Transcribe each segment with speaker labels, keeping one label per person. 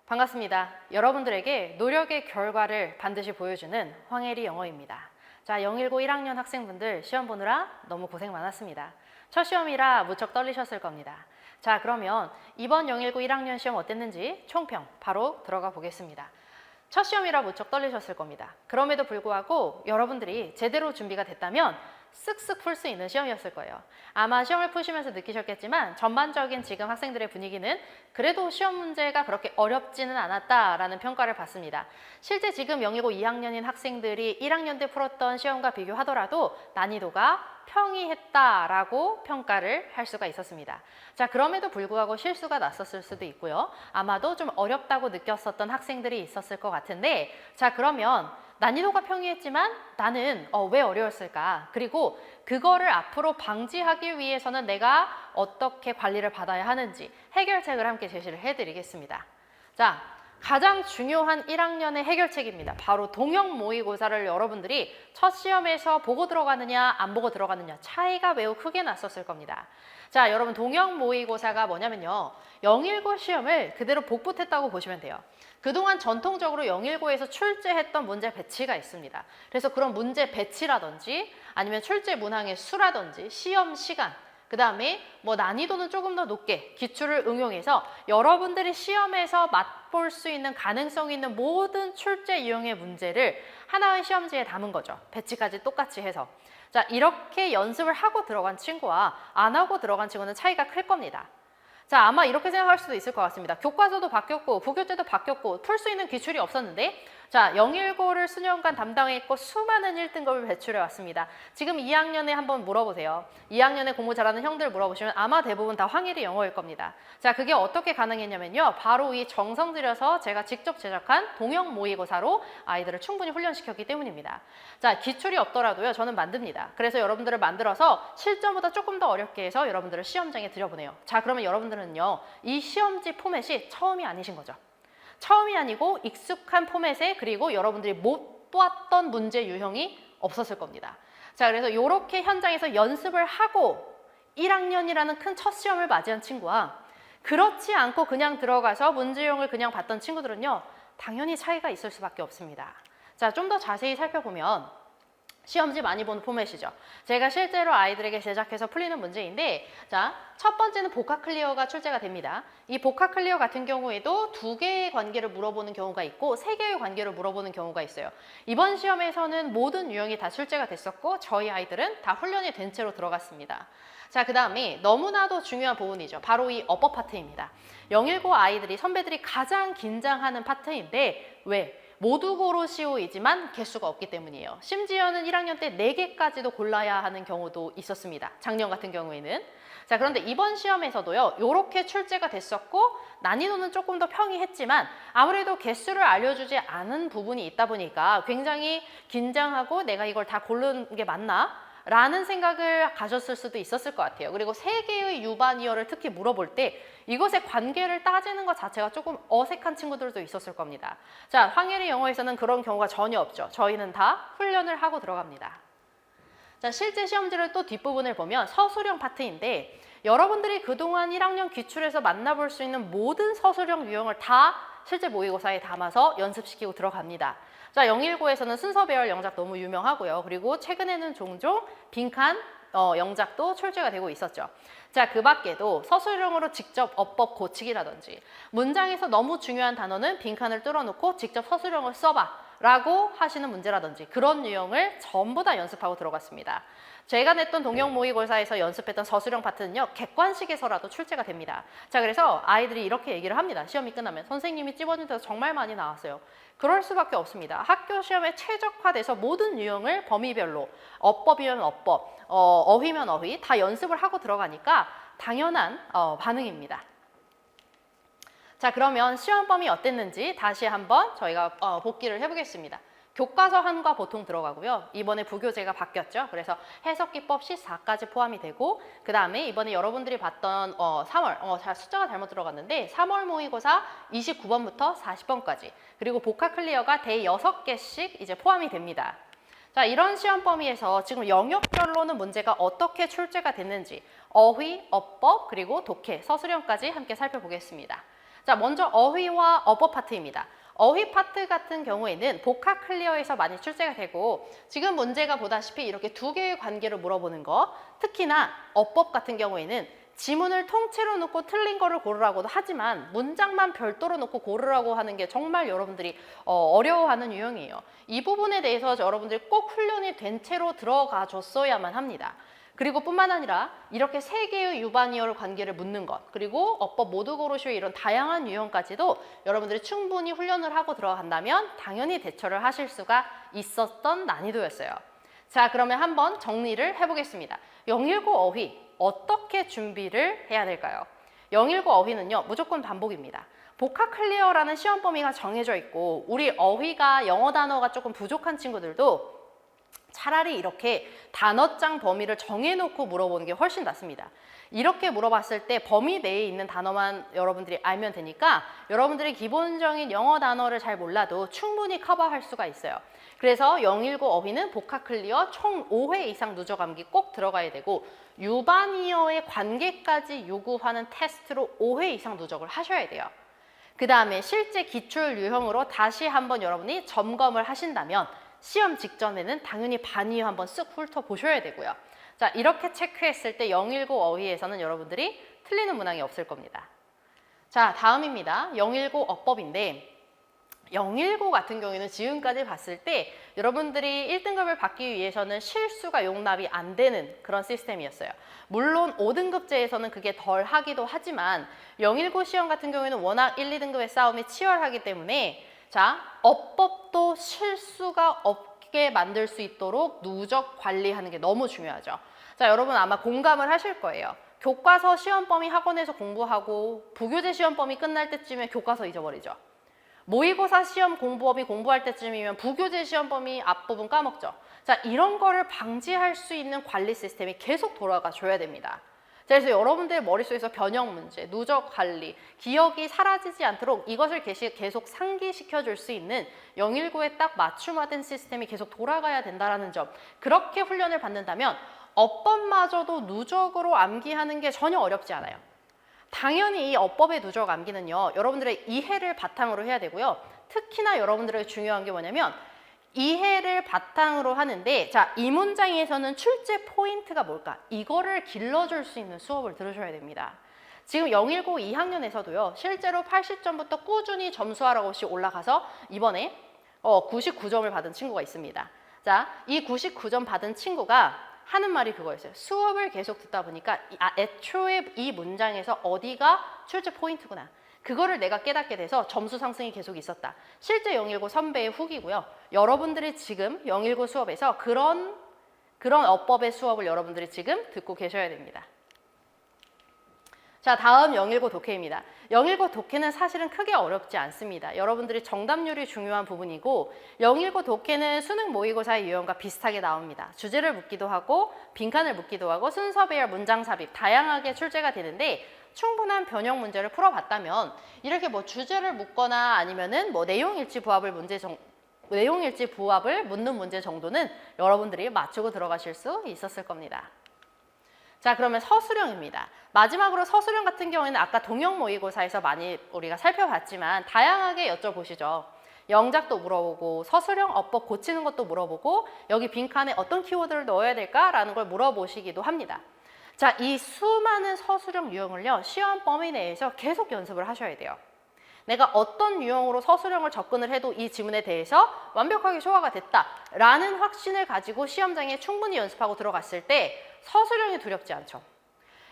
Speaker 1: 반갑습니다. 여러분들에게 노력의 결과를 반드시 보여주는 황혜리 영어입니다. 자, 019 1학년 학생분들 시험 보느라 너무 고생 많았습니다. 첫 시험이라 무척 떨리셨을 겁니다. 자, 그러면 이번 019 1학년 시험 어땠는지 총평 바로 들어가 보겠습니다. 첫 시험이라 무척 떨리셨을 겁니다. 그럼에도 불구하고 여러분들이 제대로 준비가 됐다면 쓱쓱 풀 수 있는 시험이었을 거예요. 아마 시험을 푸시면서 느끼셨겠지만 전반적인 지금 학생들의 분위기는 그래도 시험 문제가 그렇게 어렵지는 않았다라는 평가를 받습니다. 실제 지금 019 2학년인 학생들이 1학년 때 풀었던 시험과 비교하더라도 난이도가 평이했다라고 평가를 할 수가 있었습니다. 자, 그럼에도 불구하고 실수가 났었을 수도 있고요. 아마도 좀 어렵다고 느꼈었던 학생들이 있었을 것 같은데, 자, 그러면 난이도가 평이했지만 나는 왜 어려웠을까? 그리고 그거를 앞으로 방지하기 위해서는 내가 어떻게 관리를 받아야 하는지 해결책을 함께 제시를 해드리겠습니다. 자, 가장 중요한 1학년의 해결책입니다. 바로 동형 모의고사를 여러분들이 첫 시험에서 보고 들어가느냐 안 보고 들어가느냐 차이가 매우 크게 났었을 겁니다. 자, 여러분 동형 모의고사가 뭐냐면요. 019 시험을 그대로 복붙했다고 보시면 돼요. 그동안 전통적으로 019에서 출제했던 문제 배치가 있습니다. 그래서 그런 문제 배치라든지 아니면 출제 문항의 수라든지 시험 시간, 그 다음에 뭐 난이도는 조금 더 높게 기출을 응용해서 여러분들이 시험에서 맛볼 수 있는 가능성 있는 모든 출제 유형의 문제를 하나의 시험지에 담은 거죠. 배치까지 똑같이 해서. 자, 이렇게 연습을 하고 들어간 친구와 안 하고 들어간 친구는 차이가 클 겁니다. 자, 아마 이렇게 생각할 수도 있을 것 같습니다. 교과서도 바뀌었고 부교재도 바뀌었고 풀 수 있는 기출이 없었는데, 자, 019를 수년간 담당했고 수많은 1등급을 배출해 왔습니다. 지금 2학년에 한번 물어보세요. 2학년에 공부 잘하는 형들 물어보시면 아마 대부분 다 황혜리 영어일 겁니다. 자, 그게 어떻게 가능했냐면요. 바로 이 정성 들여서 제가 직접 제작한 동형 모의고사로 아이들을 충분히 훈련시켰기 때문입니다. 자, 기출이 없더라도요. 저는 만듭니다. 그래서 여러분들을 만들어서 실전보다 조금 더 어렵게 해서 여러분들을 시험장에 들여보내요. 자, 그러면 여러분들은요. 이 시험지 포맷이 처음이 아니신 거죠. 처음이 아니고 익숙한 포맷에, 그리고 여러분들이 못 보았던 문제 유형이 없었을 겁니다. 자, 그래서 이렇게 현장에서 연습을 하고 1학년이라는 큰 첫 시험을 맞이한 친구와 그렇지 않고 그냥 들어가서 문제 유형을 그냥 봤던 친구들은요. 당연히 차이가 있을 수밖에 없습니다. 자, 좀 더 자세히 살펴보면 시험지 많이 보는 포맷이죠. 제가 실제로 아이들에게 제작해서 풀리는 문제인데, 자, 첫 번째는 복합 클리어가 출제가 됩니다. 이 복합 클리어 같은 경우에도 2개의 관계를 물어보는 경우가 있고 3개의 관계를 물어보는 경우가 있어요. 이번 시험에서는 모든 유형이 다 출제가 됐었고 저희 아이들은 다 훈련이 된 채로 들어갔습니다. 자, 그 다음에 너무나도 중요한 부분이죠. 바로 이 어법 파트입니다. 019 아이들이, 선배들이 가장 긴장하는 파트인데, 왜? 모두 고로시오이지만 개수가 없기 때문이에요. 심지어는 1학년 때 4개까지도 골라야 하는 경우도 있었습니다. 작년 같은 경우에는. 자, 그런데 이번 시험에서도요. 이렇게 출제가 됐었고 난이도는 조금 더 평이했지만 아무래도 개수를 알려주지 않은 부분이 있다 보니까 굉장히 긴장하고 내가 이걸 다 고르는 게 맞나? 라는 생각을 가졌을 수도 있었을 것 같아요. 그리고 3개의 유반이어를 특히 물어볼 때 이것의 관계를 따지는 것 자체가 조금 어색한 친구들도 있었을 겁니다. 자, 황혜리 영어에서는 그런 경우가 전혀 없죠. 저희는 다 훈련을 하고 들어갑니다. 자, 실제 시험지를 또 뒷부분을 보면 서술형 파트인데, 여러분들이 그동안 1학년 기출에서 만나볼 수 있는 모든 서술형 유형을 다 실제 모의고사에 담아서 연습시키고 들어갑니다. 자, 019에서는 순서 배열 영작 너무 유명하고요. 그리고 최근에는 종종 빈칸 영작도 출제가 되고 있었죠. 자, 그 밖에도 서술형으로 직접 어법 고치기라든지 문장에서 너무 중요한 단어는 빈칸을 뚫어놓고 직접 서술형을 써봐 라고 하시는 문제라든지 그런 유형을 전부 다 연습하고 들어갔습니다. 제가 냈던 동형 모의고사에서 연습했던 서술형 파트는요. 객관식에서라도 출제가 됩니다. 자, 그래서 아이들이 이렇게 얘기를 합니다. 시험이 끝나면 선생님이 찝어준 데서 정말 많이 나왔어요. 그럴 수밖에 없습니다. 학교 시험에 최적화돼서 모든 유형을 범위별로 어법이면 어법, 어휘면 어휘 다 연습을 하고 들어가니까 당연한 반응입니다. 자, 그러면 시험 범위 어땠는지 다시 한번 저희가 복기를 해보겠습니다. 교과서 한과 보통 들어가고요. 이번에 부교재가 바뀌었죠. 그래서 해석기법 C4까지 포함이 되고, 그 다음에 이번에 여러분들이 봤던 3월, 숫자가 잘못 들어갔는데 3월 모의고사 29번부터 40번까지, 그리고 복합 클리어가 대 6개씩 이제 포함이 됩니다. 자, 이런 시험 범위에서 지금 영역별로는 문제가 어떻게 출제가 됐는지 어휘, 어법, 그리고 독해, 서술형까지 함께 살펴보겠습니다. 자, 먼저 어휘와 어법 파트입니다. 어휘 파트 같은 경우에는 복합 클리어에서 많이 출제가 되고 지금 문제가 보다시피 이렇게 두 개의 관계를 물어보는 거, 특히나 어법 같은 경우에는 지문을 통째로 놓고 틀린 거를 고르라고도 하지만 문장만 별도로 놓고 고르라고 하는 게 정말 여러분들이 어려워하는 유형이에요. 이 부분에 대해서 여러분들이 꼭 훈련이 된 채로 들어가 줬어야만 합니다. 그리고 뿐만 아니라 이렇게 세 개의 유반이어를 관계를 묻는 것, 그리고 어법 모두 고르쇼 이런 다양한 유형까지도 여러분들이 충분히 훈련을 하고 들어간다면 당연히 대처를 하실 수가 있었던 난이도였어요. 자, 그러면 한번 정리를 해보겠습니다. 019 어휘 어떻게 준비를 해야 될까요? 019 어휘는요, 무조건 반복입니다. 복합 클리어라는 시험 범위가 정해져 있고 우리 어휘가 영어 단어가 조금 부족한 친구들도 차라리 이렇게 단어장 범위를 정해놓고 물어보는 게 훨씬 낫습니다. 이렇게 물어봤을 때 범위 내에 있는 단어만 여러분들이 알면 되니까 여러분들이 기본적인 영어 단어를 잘 몰라도 충분히 커버할 수가 있어요. 그래서 019 어휘는 복합 클리어 총 5회 이상 누적 암기 꼭 들어가야 되고 유반이어의 관계까지 요구하는 테스트로 5회 이상 누적을 하셔야 돼요. 그 다음에 실제 기출 유형으로 다시 한번 여러분이 점검을 하신다면 시험 직전에는 당연히 반이어 한번 쓱 훑어보셔야 되고요. 자, 이렇게 체크했을 때 019 어휘에서는 여러분들이 틀리는 문항이 없을 겁니다. 자, 다음입니다. 019 어법인데 019 같은 경우에는 지금까지 봤을 때 여러분들이 1등급을 받기 위해서는 실수가 용납이 안 되는 그런 시스템이었어요. 물론 5등급제에서는 그게 덜 하기도 하지만 019 시험 같은 경우에는 워낙 1, 2등급의 싸움이 치열하기 때문에 자, 어법도 실수가 없게 만들 수 있도록 누적 관리하는 게 너무 중요하죠. 자, 여러분 아마 공감을 하실 거예요. 교과서 시험 범위 학원에서 공부하고 부교재 시험 범위 끝날 때쯤에 교과서 잊어버리죠. 모의고사 시험 공부업이 공부할 때쯤이면 부교재 시험 범위 앞부분 까먹죠. 자, 이런 거를 방지할 수 있는 관리 시스템이 계속 돌아가 줘야 됩니다. 그래서 여러분들 머릿속에서 변형 문제, 누적 관리, 기억이 사라지지 않도록 이것을 계속 상기시켜 줄 수 있는 019에 딱 맞춤화된 시스템이 계속 돌아가야 된다는 점. 그렇게 훈련을 받는다면 어법마저도 누적으로 암기하는 게 전혀 어렵지 않아요. 당연히 이 어법의 누적 암기는요, 여러분들의 이해를 바탕으로 해야 되고요. 특히나 여러분들에게 중요한 게 뭐냐면 이해를 바탕으로 하는데 자, 이 문장에서는 출제 포인트가 뭘까? 이거를 길러줄 수 있는 수업을 들으셔야 됩니다. 지금 019 2학년에서도요. 실제로 80점부터 꾸준히 점수하라고 없이 올라가서 이번에 99점을 받은 친구가 있습니다. 자, 이 99점 받은 친구가 하는 말이 그거였어요. 수업을 계속 듣다 보니까 애초에 이 문장에서 어디가 출제 포인트구나. 그거를 내가 깨닫게 돼서 점수 상승이 계속 있었다. 실제 019 선배의 후기고요. 여러분들이 지금 019 수업에서 그런 어법의 수업을 여러분들이 지금 듣고 계셔야 됩니다. 자, 다음 019 독해입니다. 019 독해는 사실은 크게 어렵지 않습니다. 여러분들이 정답률이 중요한 부분이고 019 독해는 수능 모의고사의 유형과 비슷하게 나옵니다. 주제를 묻기도 하고 빈칸을 묻기도 하고 순서 배열, 문장 삽입 다양하게 출제가 되는데 충분한 변형 문제를 풀어봤다면 이렇게 뭐 주제를 묻거나 아니면은 뭐 내용일지 부합을 묻는 문제 정도는 여러분들이 맞추고 들어가실 수 있었을 겁니다. 자, 그러면 서술형입니다. 마지막으로 서술형 같은 경우에는 아까 동형 모의고사에서 많이 우리가 살펴봤지만 다양하게 여쭤보시죠. 영작도 물어보고 서술형 어법 고치는 것도 물어보고 여기 빈칸에 어떤 키워드를 넣어야 될까라는 걸 물어보시기도 합니다. 자, 이 수많은 서술형 유형을요. 시험 범위 내에서 계속 연습을 하셔야 돼요. 내가 어떤 유형으로 서술형을 접근을 해도 이 지문에 대해서 완벽하게 소화가 됐다라는 확신을 가지고 시험장에 충분히 연습하고 들어갔을 때 서술형이 두렵지 않죠.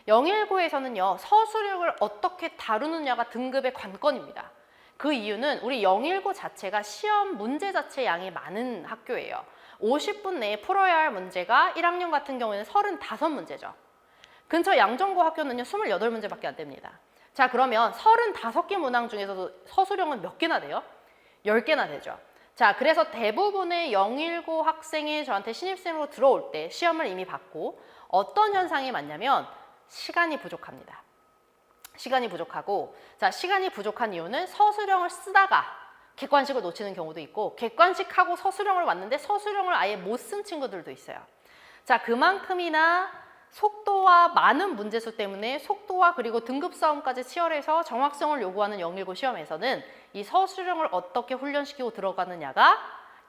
Speaker 1: 019에서는요. 서술형을 어떻게 다루느냐가 등급의 관건입니다. 그 이유는 우리 019 자체가 시험 문제 자체 양이 많은 학교예요. 50분 내에 풀어야 할 문제가 1학년 같은 경우에는 35문제죠. 근처 양정고 학교는요. 28문제밖에 안 됩니다. 자, 그러면 35개 문항 중에서도 서술형은 몇 개나 돼요? 10개나 되죠. 자, 그래서 대부분의 019 학생이 저한테 신입생으로 들어올 때 시험을 이미 받고 어떤 현상이 많냐면 시간이 부족합니다. 시간이 부족하고 자, 시간이 부족한 이유는 서술형을 쓰다가 객관식을 놓치는 경우도 있고 객관식하고 서술형을 왔는데 서술형을 아예 못 쓴 친구들도 있어요. 자, 그만큼이나 속도와 많은 문제수 때문에 속도와 그리고 등급 싸움까지 치열해서 정확성을 요구하는 019 시험에서는 이 서술형을 어떻게 훈련시키고 들어가느냐가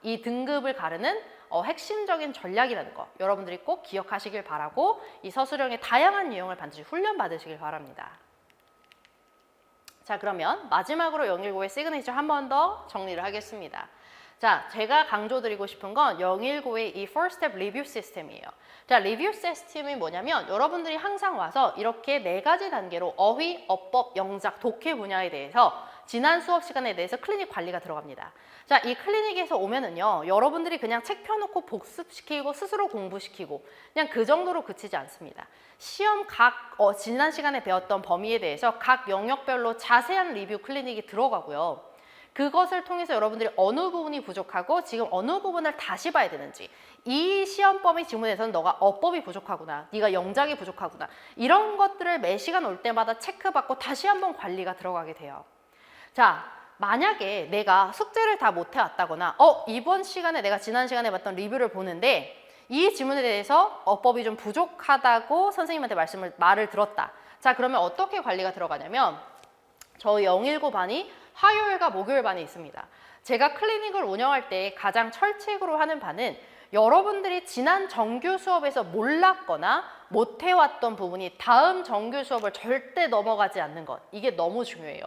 Speaker 1: 이 등급을 가르는 핵심적인 전략이라는 거 여러분들이 꼭 기억하시길 바라고 이 서술형의 다양한 유형을 반드시 훈련받으시길 바랍니다. 자, 그러면 마지막으로 019의 시그니처 한 번 더 정리를 하겠습니다. 자, 제가 강조드리고 싶은 건 019의 이 First Step Review 시스템이에요. 자, 리뷰 시스템이 뭐냐면 여러분들이 항상 와서 이렇게 4가지 단계로 어휘, 어법, 영작, 독해 분야에 대해서 지난 수업 시간에 대해서 클리닉 관리가 들어갑니다. 자, 이 클리닉에서 오면은요, 여러분들이 그냥 책 펴놓고 복습시키고 스스로 공부시키고 그냥 그 정도로 그치지 않습니다. 시험 지난 시간에 배웠던 범위에 대해서 각 영역별로 자세한 리뷰 클리닉이 들어가고요. 그것을 통해서 여러분들이 어느 부분이 부족하고 지금 어느 부분을 다시 봐야 되는지, 이 시험 범위 지문에서는 너가 어법이 부족하구나, 네가 영작이 부족하구나, 이런 것들을 매 시간 올 때마다 체크받고 다시 한번 관리가 들어가게 돼요. 자, 만약에 내가 숙제를 다 못 해왔다거나 이번 시간에 내가 지난 시간에 봤던 리뷰를 보는데 이 지문에 대해서 어법이 좀 부족하다고 선생님한테 말을 들었다. 자, 그러면 어떻게 관리가 들어가냐면 저희 019 반이 화요일과 목요일 반이 있습니다. 제가 클리닉을 운영할 때 가장 철칙으로 하는 반은 여러분들이 지난 정규 수업에서 몰랐거나 못 해왔던 부분이 다음 정규 수업을 절대 넘어가지 않는 것. 이게 너무 중요해요.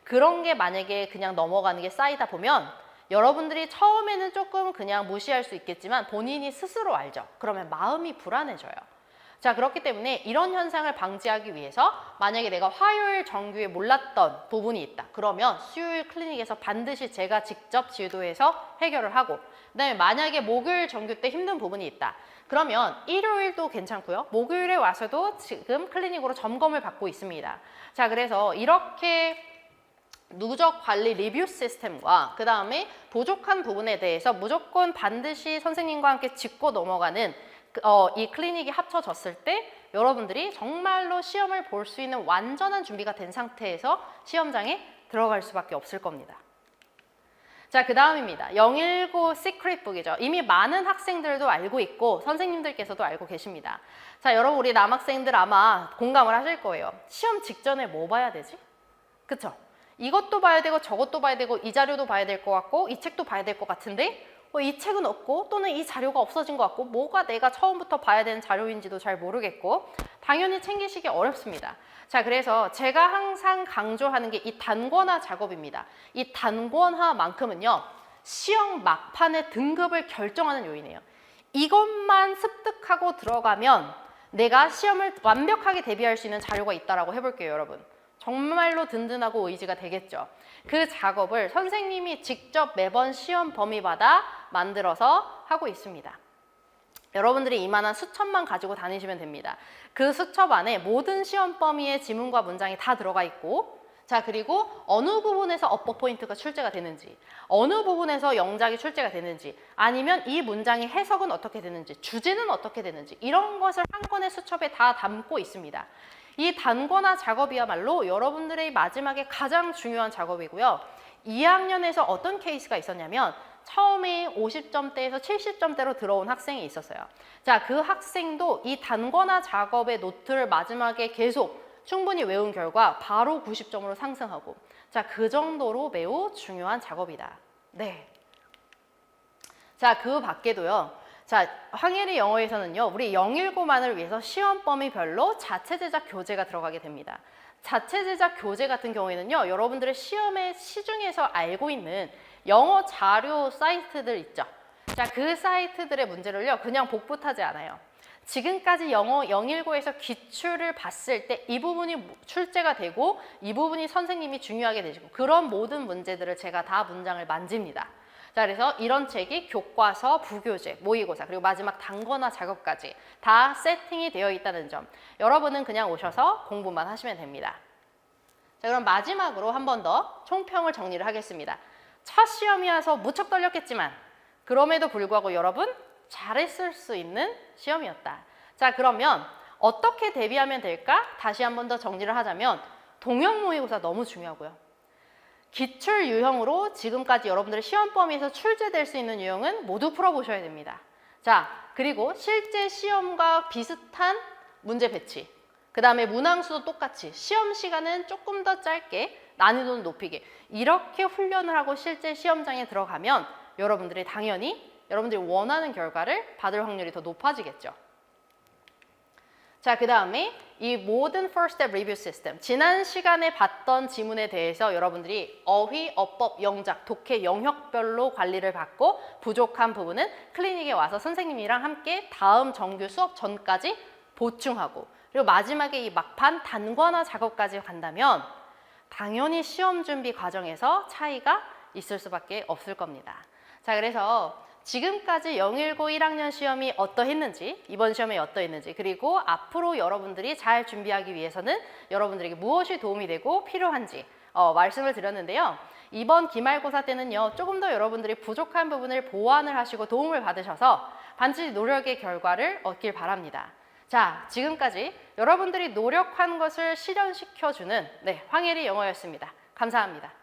Speaker 1: 그런 게 만약에 그냥 넘어가는 게 쌓이다 보면 여러분들이 처음에는 조금 그냥 무시할 수 있겠지만 본인이 스스로 알죠. 그러면 마음이 불안해져요. 자, 그렇기 때문에 이런 현상을 방지하기 위해서 만약에 내가 화요일 정규에 몰랐던 부분이 있다. 그러면 수요일 클리닉에서 반드시 제가 직접 지도해서 해결을 하고, 그다음에 만약에 목요일 정규 때 힘든 부분이 있다. 그러면 일요일도 괜찮고요. 목요일에 와서도 지금 클리닉으로 점검을 받고 있습니다. 자, 그래서 이렇게 누적 관리 리뷰 시스템과 그 다음에 부족한 부분에 대해서 무조건 반드시 선생님과 함께 짚고 넘어가는 이 클리닉이 합쳐졌을 때 여러분들이 정말로 시험을 볼 수 있는 완전한 준비가 된 상태에서 시험장에 들어갈 수밖에 없을 겁니다. 자, 그 다음입니다. 019 시크릿북이죠. 이미 많은 학생들도 알고 있고 선생님들께서도 알고 계십니다. 자, 여러분 우리 남학생들 아마 공감을 하실 거예요. 시험 직전에 뭐 봐야 되지? 그쵸? 이것도 봐야 되고 저것도 봐야 되고 이 자료도 봐야 될 것 같고 이 책도 봐야 될 것 같은데 이 책은 없고 또는 이 자료가 없어진 것 같고 뭐가 내가 처음부터 봐야 되는 자료인지도 잘 모르겠고 당연히 챙기시기 어렵습니다. 자, 그래서 제가 항상 강조하는 게 이 단권화 작업입니다. 이 단권화만큼은요, 시험 막판의 등급을 결정하는 요인이에요. 이것만 습득하고 들어가면 내가 시험을 완벽하게 대비할 수 있는 자료가 있다라고 해볼게요, 여러분. 정말로 든든하고 의지가 되겠죠. 그 작업을 선생님이 직접 매번 시험 범위마다 만들어서 하고 있습니다. 여러분들이 이만한 수첩만 가지고 다니시면 됩니다. 그 수첩 안에 모든 시험 범위의 지문과 문장이 다 들어가 있고, 자, 그리고 어느 부분에서 어법 포인트가 출제가 되는지, 어느 부분에서 영작이 출제가 되는지, 아니면 이 문장의 해석은 어떻게 되는지, 주제는 어떻게 되는지, 이런 것을 한 권의 수첩에 다 담고 있습니다. 이 단권화 작업이야말로 여러분들의 마지막에 가장 중요한 작업이고요. 2학년에서 어떤 케이스가 있었냐면 처음에 50점대에서 70점대로 들어온 학생이 있었어요. 자, 그 학생도 이 단권화 작업의 노트를 마지막에 계속 충분히 외운 결과 바로 90점으로 상승하고, 자, 그 정도로 매우 중요한 작업이다. 네. 자, 그 밖에도요. 자, 황혜리 영어에서는요, 우리 019만을 위해서 시험 범위별로 자체 제작 교재가 들어가게 됩니다. 자체 제작 교재 같은 경우에는요, 여러분들의 시험에 시중에서 알고 있는 영어 자료 사이트들 있죠. 자, 그 사이트들의 문제를요, 그냥 복붙하지 않아요. 지금까지 영어 019에서 기출을 봤을 때 이 부분이 출제가 되고 이 부분이 선생님이 중요하게 되시고 그런 모든 문제들을 제가 다 문장을 만집니다. 자, 그래서 이런 책이 교과서, 부교재, 모의고사, 그리고 마지막 단권화 작업까지 다 세팅이 되어 있다는 점. 여러분은 그냥 오셔서 공부만 하시면 됩니다. 자, 그럼 마지막으로 한 번 더 총평을 정리를 하겠습니다. 첫 시험이어서 무척 떨렸겠지만 그럼에도 불구하고 여러분 잘했을 수 있는 시험이었다. 자, 그러면 어떻게 대비하면 될까? 다시 한 번 더 정리를 하자면 동형 모의고사 너무 중요하고요. 기출 유형으로 지금까지 여러분들의 시험 범위에서 출제될 수 있는 유형은 모두 풀어보셔야 됩니다. 자, 그리고 실제 시험과 비슷한 문제 배치. 그 다음에 문항수도 똑같이 시험 시간은 조금 더 짧게 난이도는 높이게 이렇게 훈련을 하고 실제 시험장에 들어가면 여러분들이 당연히 여러분들이 원하는 결과를 받을 확률이 더 높아지겠죠. 자, 그 다음에 이 모든 First Step Review System 지난 시간에 봤던 지문에 대해서 여러분들이 어휘, 어법, 영작, 독해, 영역별로 관리를 받고 부족한 부분은 클리닉에 와서 선생님이랑 함께 다음 정규 수업 전까지 보충하고 그리고 마지막에 이 막판 단권화 작업까지 간다면 당연히 시험 준비 과정에서 차이가 있을 수밖에 없을 겁니다. 자, 그래서 지금까지 019 1학년 시험이 어떠했는지, 이번 시험이 어떠했는지, 그리고 앞으로 여러분들이 잘 준비하기 위해서는 여러분들에게 무엇이 도움이 되고 필요한지 말씀을 드렸는데요. 이번 기말고사 때는요, 조금 더 여러분들이 부족한 부분을 보완을 하시고 도움을 받으셔서 반드시 노력의 결과를 얻길 바랍니다. 자, 지금까지 여러분들이 노력한 것을 실현시켜주는 황혜리 영어였습니다. 감사합니다.